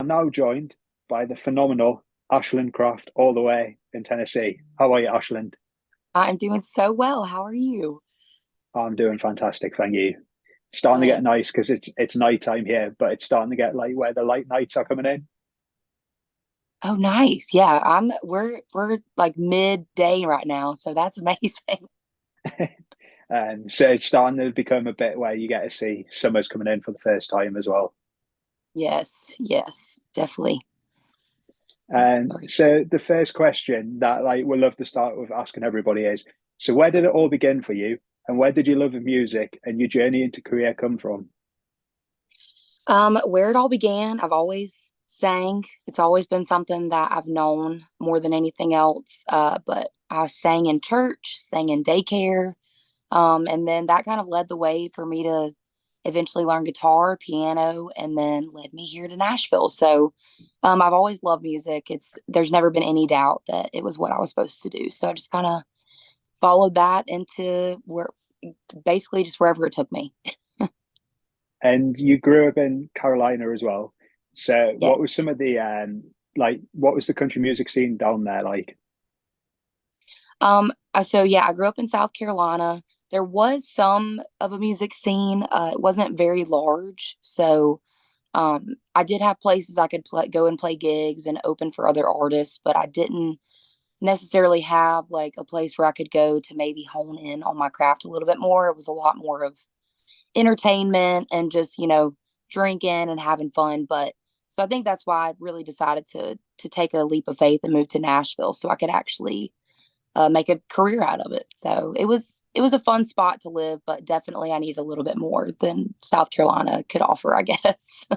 I'm now joined by the phenomenal Ashland Craft all the way in Tennessee. How are you, Ashland? I'm doing so well. How are you? I'm doing fantastic, thank you. It's starting to get Good. nice because it's nighttime here, but it's starting to get like where the light nights are coming in. Oh, nice. Yeah, we're like midday right now, so that's amazing. So it's starting to become a bit where you get to see summer's coming in for the first time as well. Yes, yes, definitely. And Sorry. so the first question that like we'll love to start with asking everybody is, so where did it all begin for you? And where did your love of music and your journey into career come from? Where it all began, I've always sang. It's always been something that I've known more than anything else. But I sang in church, sang in daycare, and then that kind of led the way for me to eventually learn guitar, piano, and then led me here to Nashville. So I've always loved music. There's never been any doubt that it was what I was supposed to do. So I just kind of followed that into where basically just wherever it took me. And you grew up in Carolina as well. So Yeah. what was some of the like what was the country music scene down there like? So yeah, I grew up in South Carolina. There was some of a music scene. It wasn't very large, so I did have places I could go and play gigs and open for other artists, but I didn't necessarily have like a place where I could go to maybe hone in on my craft a little bit more. It was a lot more of entertainment and just, drinking and having fun. But so I think that's why I really decided to take a leap of faith and move to Nashville so I could actually make a career out of it. So it was a fun spot to live, but definitely I need a little bit more than South Carolina could offer, I guess.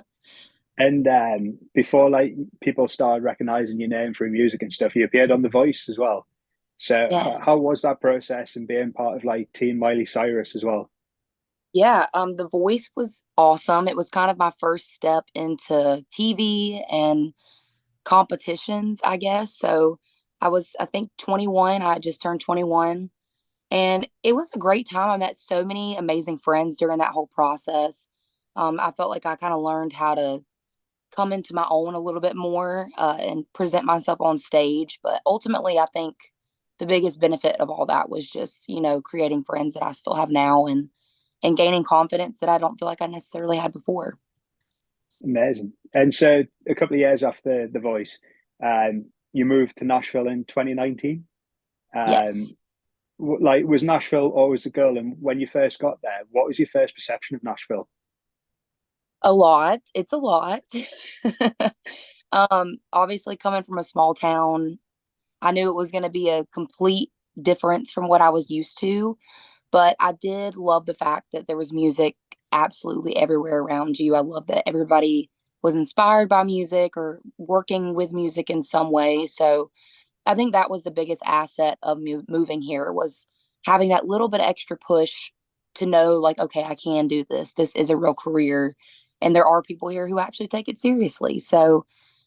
And before like people started recognizing your name through music and stuff, you appeared on The Voice as well. So Yes. how was that process and being part of like Team Miley Cyrus as well? Yeah, The Voice was awesome. It was kind of my first step into TV and competitions, I guess. So I think, 21. I just turned 21. And it was a great time. I met so many amazing friends during that whole process. I felt like I kind of learned how to come into my own a little bit more and present myself on stage. But ultimately, I think the biggest benefit of all that was just, creating friends that I still have now and gaining confidence that I don't feel like I necessarily had before. Amazing. And so a couple of years after The Voice, you moved to Nashville in 2019. Um, Yes, like was Nashville always a goal? And when you first got there, what was your first perception of Nashville? a lot. It's a lot. Obviously, coming from a small town, I knew it was going to be a complete difference from what I was used to. But I did love the fact that there was music absolutely everywhere around you. I love that everybody was inspired by music or working with music in some way. So I think that was the biggest asset of moving here was having that little bit of extra push to know like, okay, I can do this. This is a real career, and there are people here who actually take it seriously. So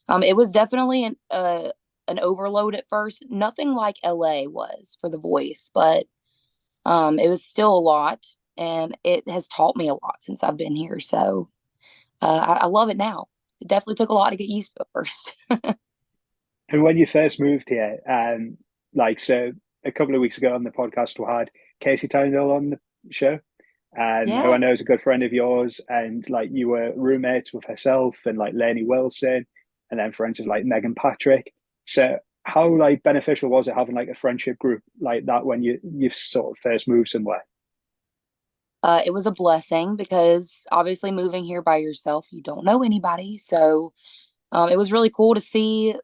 it was definitely an overload at first. Nothing like LA was for The Voice, but it was still a lot, and it has taught me a lot since I've been here. So I love it now. It definitely took a lot to get used to at first. And when you first moved here, like so a couple of weeks ago on the podcast, we had Casey Tyndall on the show, who Yeah. I know is a good friend of yours, and like you were roommates with herself and like Lainey Wilson, and then friends with like Megan Patrick. So how like beneficial was it having like a friendship group like that when you sort of first moved somewhere? It was a blessing because obviously moving here by yourself, you don't know anybody. So it was really cool to see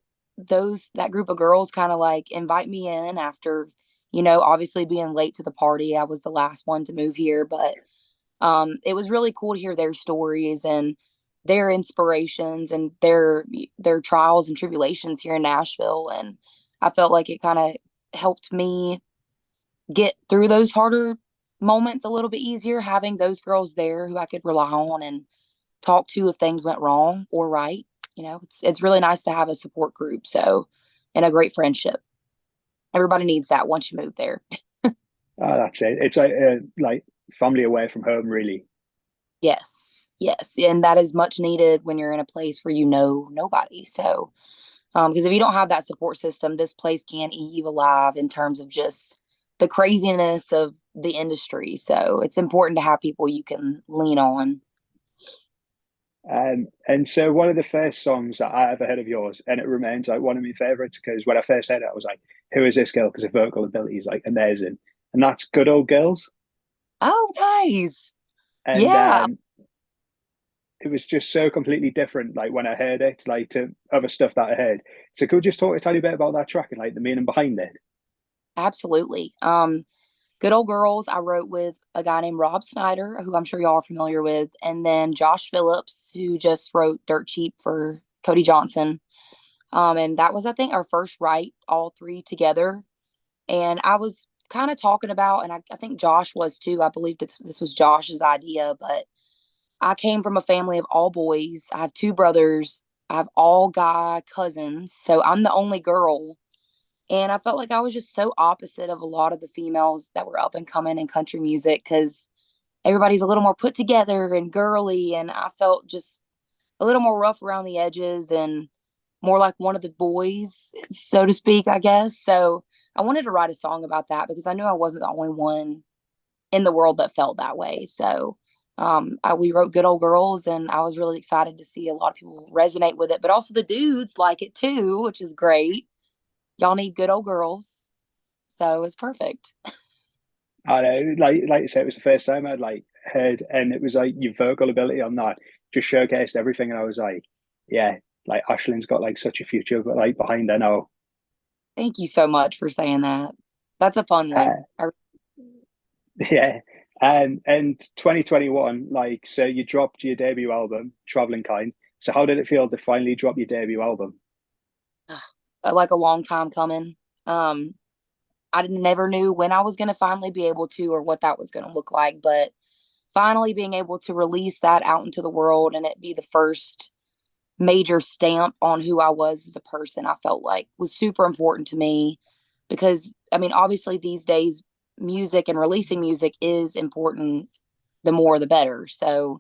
that group of girls kind of like invite me in after, obviously being late to the party. I was the last one to move here, but it was really cool to hear their stories and their inspirations and their trials and tribulations here in Nashville. And I felt like it kind of helped me get through those harder moments a little bit easier, having those girls there who I could rely on and talk to if things went wrong or right. It's really nice to have a support group. So, and a great friendship. Everybody needs that once you move there. That's it. It's like family away from home, really. Yes, yes, and that is much needed when you're in a place where you know nobody. So, because if you don't have that support system, this place can't eat you alive in terms of just the craziness of the industry. So it's important to have people you can lean on. And so one of the first songs that I ever heard of yours, and it remains like one of my favorites because when I first heard it, I was like, "Who is this girl?" Because her vocal ability is like amazing, and that's "Good Old Girls." Oh, nice. And Yeah, it was just so completely different, like when I heard it, like to other stuff that I heard. So could you just talk a tiny bit about that track and like the meaning behind it? absolutely. Good Old Girls, I wrote with a guy named Rob Snyder, who I'm sure y'all are familiar with, and then Josh Phillips, who just wrote Dirt Cheap for Cody Johnson. And that was, I think, our first write, all three together. And I was kind of talking about, and I think Josh was too. I believe this was Josh's idea, but I came from a family of all boys. I have two brothers. I have all guy cousins. So I'm the only girl. And I felt like I was just so opposite of a lot of the females that were up and coming in country music because everybody's a little more put together and girly. And I felt just a little more rough around the edges and more like one of the boys, so to speak, I guess. So I wanted to write a song about that because I knew I wasn't the only one in the world that felt that way. So we wrote Good Old Girls, and I was really excited to see a lot of people resonate with it, but also the dudes like it too, which is great. Y'all need good old girls. So it's perfect. I know, like you said, it was the first time I'd like heard, and it was like your vocal ability on that just showcased everything, and I was like, yeah, like Ashland's got like such a future, but like behind her now. Thank you so much for saying that. That's a fun one. Uh, yeah. And 2021, like, so you dropped your debut album, Traveling Kind. So how did it feel to finally drop your debut album? Like a long time coming. Um, I never knew when I was going to finally be able to or what that was going to look like, but finally being able to release that out into the world and it be the first major stamp on who I was as a person, I felt like was super important to me because, I mean, obviously these days, music and releasing music is important. The more, the better. So,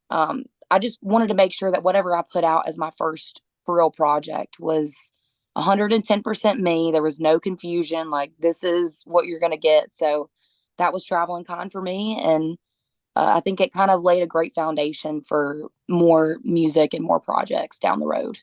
I just wanted to make sure that whatever I put out as my first for real project was 110% me. There was no confusion. Like, this is what you're going to get. So, that was Traveling Kind for me. And I think it kind of laid a great foundation for more music and more projects down the road.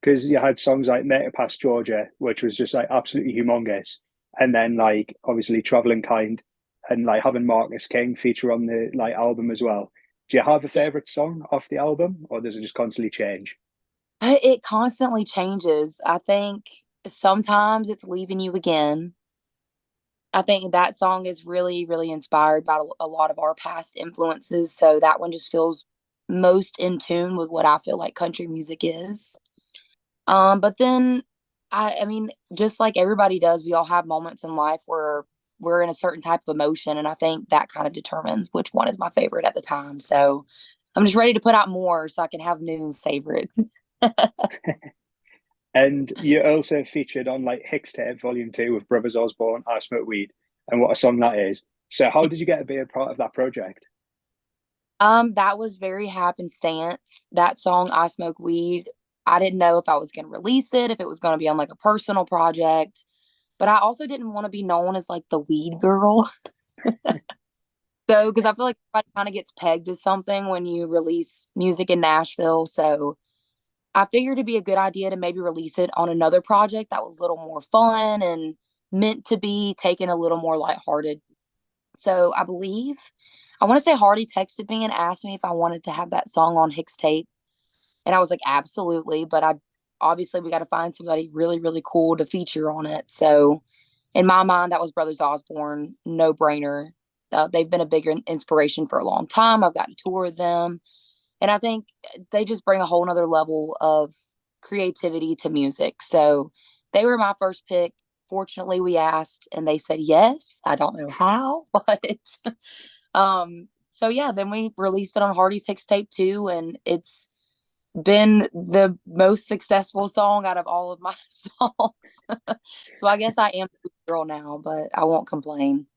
Because you had songs like Make It Past Georgia, which was just like absolutely humongous. And then like obviously Traveling Kind and like having Marcus King feature on the like album as well. Do you have a Yeah. favorite song off the album or does it just constantly change? It constantly changes. I think sometimes it's Leaving You Again. I think that song is really, really inspired by a lot of our past influences. So that one just feels most in tune with what I feel like country music is. But then I mean, just like everybody does, we all have moments in life where we're in a certain type of emotion, and I think that kind of determines which one is my favorite at the time. So I'm just ready to put out more so I can have new favorites. And you also featured on like Hixtape Volume 2 with Brothers Osborne, I Smoke Weed, and what a song that is. So how did you get to be a part of that project? That was very happenstance. That song, I Smoke Weed, I didn't know if I was going to release it, if it was going to be on like a personal project, but I also didn't want to be known as like the weed girl. So, because I feel like everybody kind of gets pegged as something when you release music in Nashville. So, I figured it'd be a good idea to maybe release it on another project that was a little more fun and meant to be taken a little more lighthearted. So, I believe, I want to say Hardy texted me and asked me if I wanted to have that song on Hixtape. And I was like, absolutely. But I obviously we got to find somebody really, really cool to feature on it. So in my mind, that was Brothers Osborne, no brainer. They've been a bigger inspiration for a long time. I've got to tour with them. And I think they just bring a whole nother level of creativity to music. So they were my first pick. Fortunately, we asked and they said yes. I don't know how, but so yeah, then we released it on Hardy's Tape too, and it's been the most successful song out of all of my songs. So I guess I am the girl now, but I won't complain.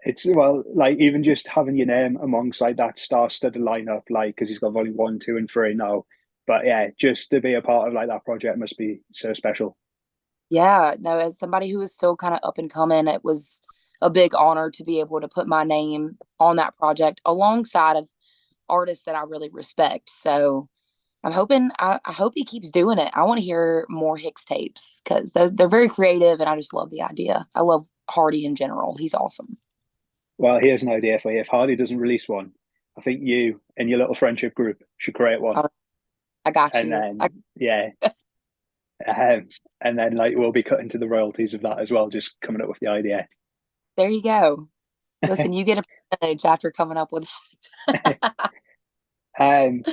It's well, like even just having your name amongst like that star-studded lineup, like because he's got volume one, two, and three now. But yeah, just to be a part of like that project must be so special. Yeah, no, as somebody who is still kind of up and coming, it was a big honor to be able to put my name on that project alongside of artists that I really respect. So I'm hoping I hope he keeps doing it. I want to hear more Hicks tapes because they're very creative and I just love the idea. I love Hardy in general. He's awesome. Well, here's an idea for you. If Hardy doesn't release one, I think you and your little friendship group should create one, All I got and you. then yeah, um, and then like we'll be cutting to the royalties of that as well, just coming up with the idea. There you go. Listen, you get a percentage after coming up with that.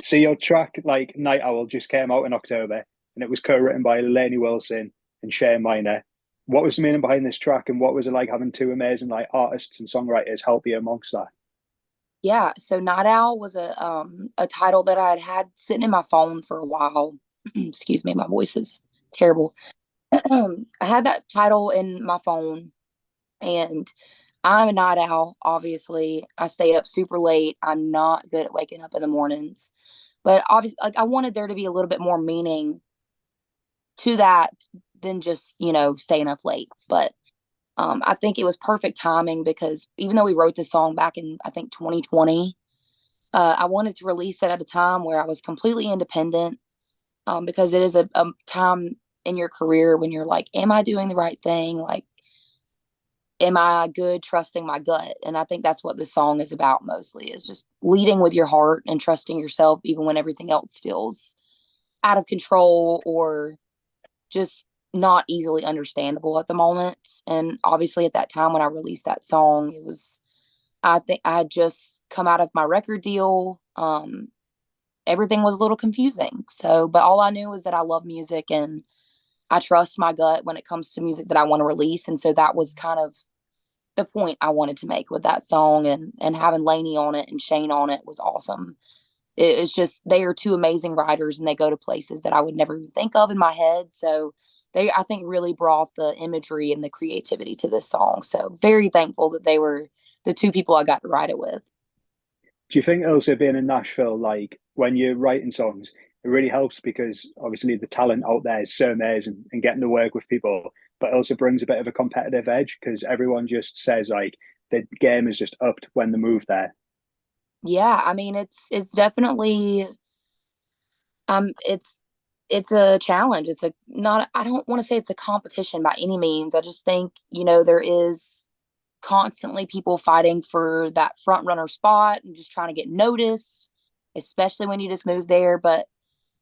So your track like Night Owl just came out in October, and it was co-written by Lainey Wilson and Shane Miner. What was the meaning behind this track, and what was it like having two amazing like artists and songwriters help you amongst that? Yeah, so Night Owl was a title that I had had sitting in my phone for a while. Excuse me, my voice is terrible. I had that title in my phone, and I'm a night owl, obviously. I stay up super late. I'm not good at waking up in the mornings. But obviously, like I wanted there to be a little bit more meaning to that than just, staying up late. But I think it was perfect timing because even though we wrote this song back in, I think, 2020, I wanted to release it at a time where I was completely independent, because it is a time in your career when you're like, am I doing the right thing? Like, am I good trusting my gut? And I think that's what this song is about mostly, is just leading with your heart and trusting yourself even when everything else feels out of control or just not easily understandable at the moment. And obviously at that time when I released that song, it was, I think I had just come out of my record deal. Everything was a little confusing. So, but all I knew was that I love music and I trust my gut when it comes to music that I want to release. And so that was kind of the point I wanted to make with that song, and having Lainey on it and Shane on it was awesome. It's just they are two amazing writers and they go to places that I would never even think of in my head. So they, I think, really brought the imagery and the creativity to this song. So very thankful that they were the two people I got to write it with. Do you think also being in Nashville, like when you're writing songs, it really helps because obviously the talent out there is so amazing and getting to work with people, but it also brings a bit of a competitive edge because everyone just says like the game is just upped when they move there. Yeah, I mean it's definitely it's a challenge. It's a not I don't want to say it's a competition by any means. I just think, there is constantly people fighting for that front runner spot and just trying to get noticed, especially when you just move there. But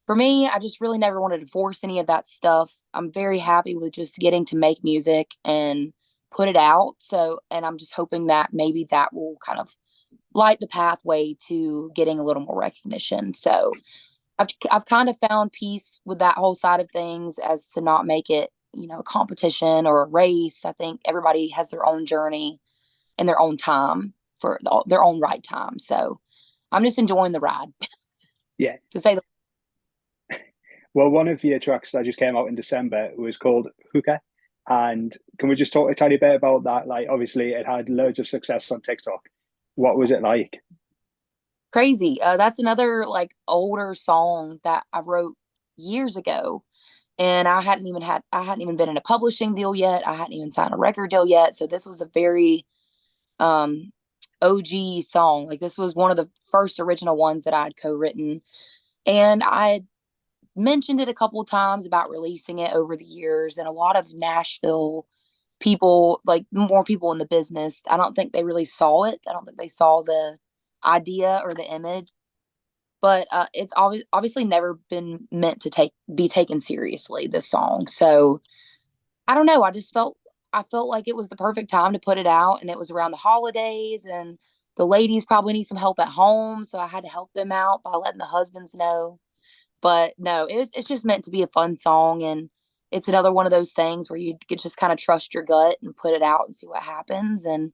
for me, I just really never wanted to force any of that stuff. I'm very happy with just getting to make music and put it out. So, and I'm just hoping that maybe that will kind of light the pathway to getting a little more recognition. So, I've kind of found peace with that whole side of things as to not make it, a competition or a race. I think everybody has their own journey and their own time for their own right time. So I'm just enjoying the ride, Yeah. to say the Well, one of your tracks that just came out in December was called Hookah. And can we just talk a tiny bit about that? Like, obviously, it had loads of success on TikTok. What was it like? crazy. That's another like older song that I wrote years ago. And I hadn't even been in a publishing deal yet. I hadn't even signed a record deal yet. So this was a very um OG song. Like this was one of the first original ones that I had co-written. And I had mentioned it a couple of times about releasing it over the years. And a lot of Nashville people, like more people in the business, I don't think they really saw it. I don't think they saw the idea or the image. But it's obviously never been meant to be taken seriously, this song. So I don't know. I felt like it was the perfect time to put it out, and it was around the holidays, and the ladies probably need some help at home, so I had to help them out by letting the husbands know. But no, it's just meant to be a fun song, and it's another one of those things where you could just kind of trust your gut and put it out and see what happens. And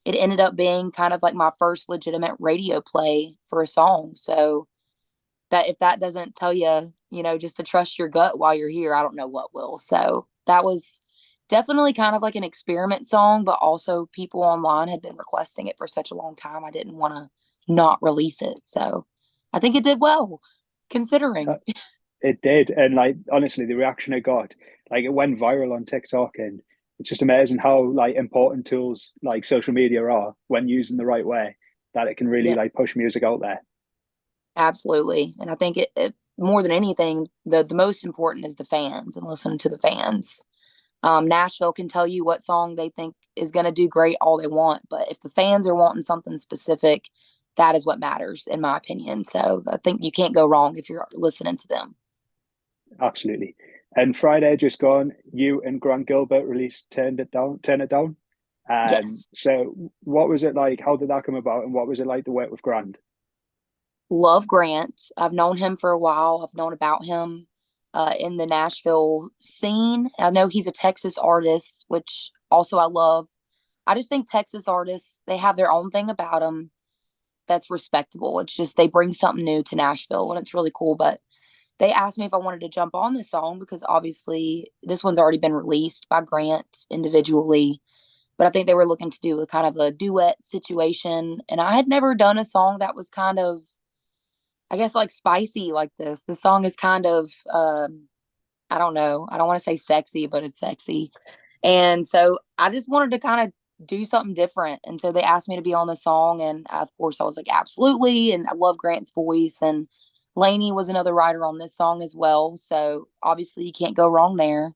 it ended up being kind of like my first legitimate radio play for a song. So that if that doesn't tell you, just to trust your gut while you're here, I don't know what will. So that was Definitely kind of like an experiment song, but also people online had been requesting it for such a long time. I didn't want to not release it. So I think it did well, Uh, considering. It did, and like honestly, the reaction it got, like it went viral on TikTok, and it's just amazing how like important tools like social media are when used in the right way. That it can really Yeah, like push music out there. absolutely. And I think it more than anything, the most important is the fans and listening to the fans. Nashville can tell you what song they think is going to do great all they want, but if the fans are wanting something specific, that is what matters, in my opinion. So I think you can't go wrong if you're listening to them. Absolutely. And Friday just gone, you and Grant Gilbert released Turn It Down. Yes. So what was it like? How did that come about? And what was it like to work with Grant? Love Grant. I've known him for a while. I've known about him in the Nashville scene. I know he's a Texas artist, which also I love. I just think Texas artists, they have their own thing about them that's respectable. It's just they bring something new to Nashville and it's really cool. But they asked me if I wanted to jump on this song because obviously this one's already been released by Grant individually. But I think they were looking to do a kind of a duet situation. And I had never done a song that was kind of, I guess, like spicy like this. The song is kind of, I don't know. I don't want to say sexy, but it's sexy. And so I just wanted to kind of do something different. And so they asked me to be on the song. And of course, I was like, absolutely. And I love Grant's voice. And Lainey was another writer on this song as well. So obviously, you can't go wrong there.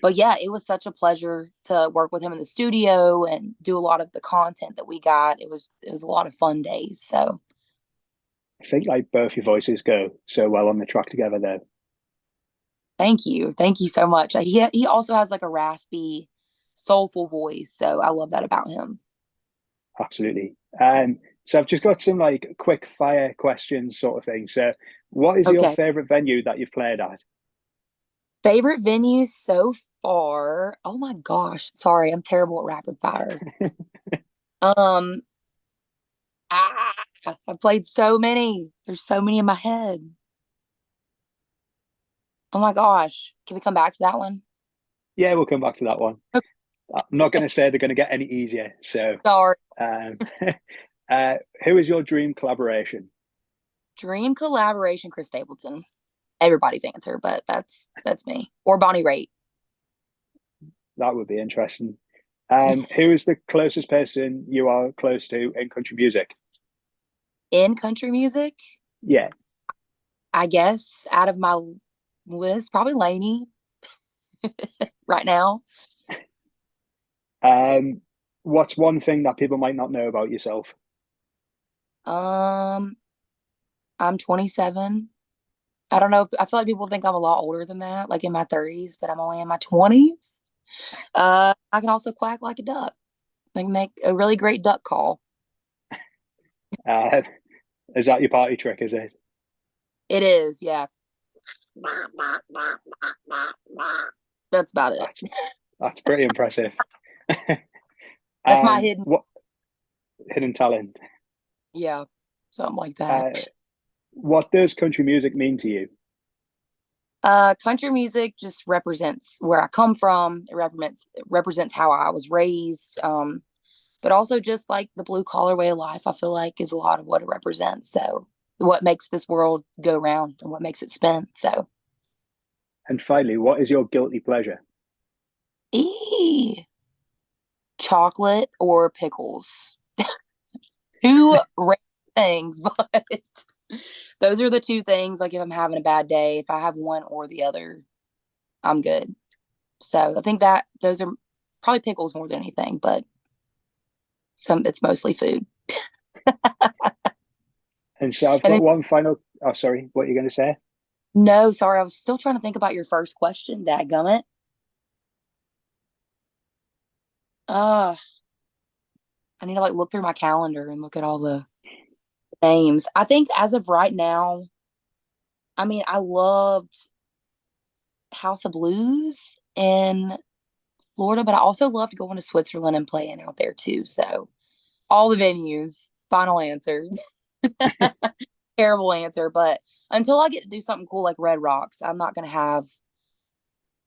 But yeah, it was such a pleasure to work with him in the studio and do a lot of the content that we got. It was a lot of fun days. So I think like both your voices go so well on the track together there. thank you so much. He also has like a raspy, soulful voice. So I love that about him. Absolutely. So I've just got some like quick fire questions sort of thing. So what is your Okay. favorite venue that you've played at? Favorite venue so far? Oh my gosh. Sorry, I'm terrible at rapid fire. Um, ah, I've played so many. There's so many in my head. Oh my gosh. Can we come back to that one? Yeah, we'll come back to that one. I'm not going to say they're going to get any easier. So, Sorry. um, who is your dream collaboration? Dream collaboration, Chris Stapleton. Everybody's answer, but that's me. Or Bonnie Raitt. That would be interesting. Who is the closest person you are close to in country music? In country music, Yeah. I guess out of my list, probably Lainey right now. Um, what's one thing that people might not know about yourself? Um, I'm 27. I don't know. I feel like people think I'm a lot older than that, like in my 30s, but I'm only in my 20s. I can also quack like a duck, like make a really great duck call. Uh, is that your party trick? Is it? It is, yeah. That's about it. That's that's pretty impressive. That's my hidden, What hidden talent? yeah, something like that. Uh, what does country music mean to you? Country music just represents where I come from. It represents how I was raised. But also just like the blue collar way of life, I feel like is a lot of what it represents. So what makes this world go round and what makes it spin. So And finally, what is your guilty pleasure? ee, chocolate or pickles. Two rare things, but those are the two things. Like if I'm having a bad day, if I have one or the other, I'm good. So I think that those are probably pickles more than anything, but it's mostly food. And so I've And got then one final. Oh, sorry. What are you going to say? no, sorry, I was still trying to think about your first question, dadgummit. Uh, I need to like look through my calendar and look at all the names. I think as of right now, I mean, I loved House of Blues in Florida, but I also loved going to Switzerland and playing out there too. So all the venues, final answer. Terrible answer, but until I get to do something cool like Red Rocks, I'm not gonna have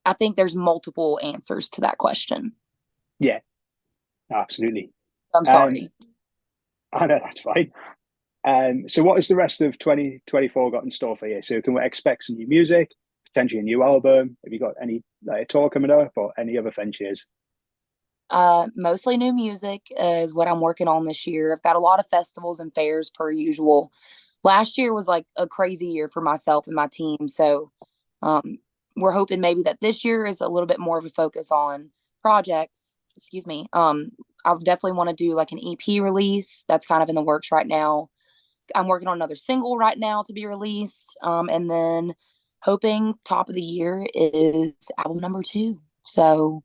I think there's multiple answers to that question. Yeah, absolutely. I'm Um, sorry. I know that's fine. So what has the rest of 2024 got in store for you? So can we expect some new music, potentially a new album? Have you got any like a tour coming up or any other ventures? Mostly new music is what I'm working on this year. I've got a lot of festivals and fairs per usual. Last year was like a crazy year for myself and my team. So um, we're hoping maybe that this year is a little bit more of a focus on projects. Excuse me. I definitely want to do like an EP release. That's kind of in the works right now. I'm working on another single right now to be released. And then hoping top of the year is album number two. So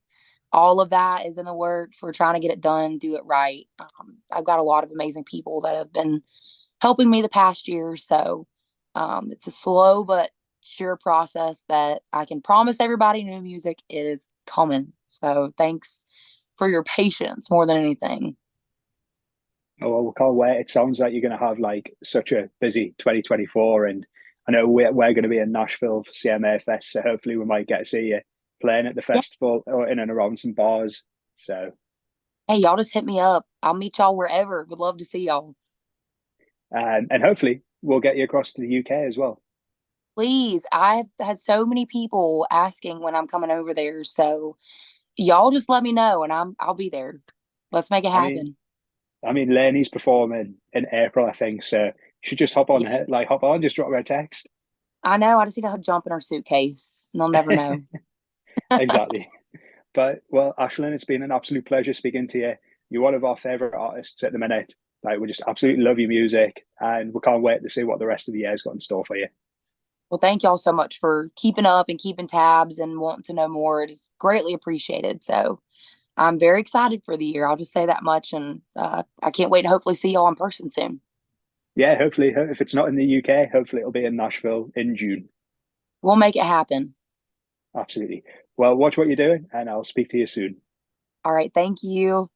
all of that is in the works. We're trying to get it done, do it right. I've got a lot of amazing people that have been helping me the past year. So it's a slow but sure process that I can promise everybody new music is coming. So thanks for your patience more than anything. Oh, well, we can't wait. It sounds like you're going to have like such a busy 2024. And I know we're going to be in Nashville for CMA Fest. So hopefully we might get to see you playing at the Yeah. festival or in and around some bars. So, Hey, y'all just hit me up. I'll meet y'all wherever. Would love to see y'all. and hopefully we'll get you across to the UK as well. Please, I've had so many people asking when I'm coming over there. So y'all just let me know and I'll be there. Let's make it I mean, happen. Lainey's performing in April, I think. So you should just Yeah. hop on, just drop her a text. I know. I just need to jump in our suitcase and they'll never know. Exactly. But well, Ashlyn, it's been an absolute pleasure speaking to you. You're one of our favorite artists at the minute. Like we just absolutely love your music, and we can't wait to see what the rest of the year's got in store for you. Well, thank y'all so much for keeping up and keeping tabs and wanting to know more. It is greatly appreciated. So I'm very excited for the year. I'll just say that much. And I can't wait to hopefully see y'all in person soon. Yeah, hopefully, if it's not in the UK, hopefully it'll be in Nashville in June. We'll make it happen. Absolutely. Well, watch what you're doing, and I'll speak to you soon. All right. Thank you.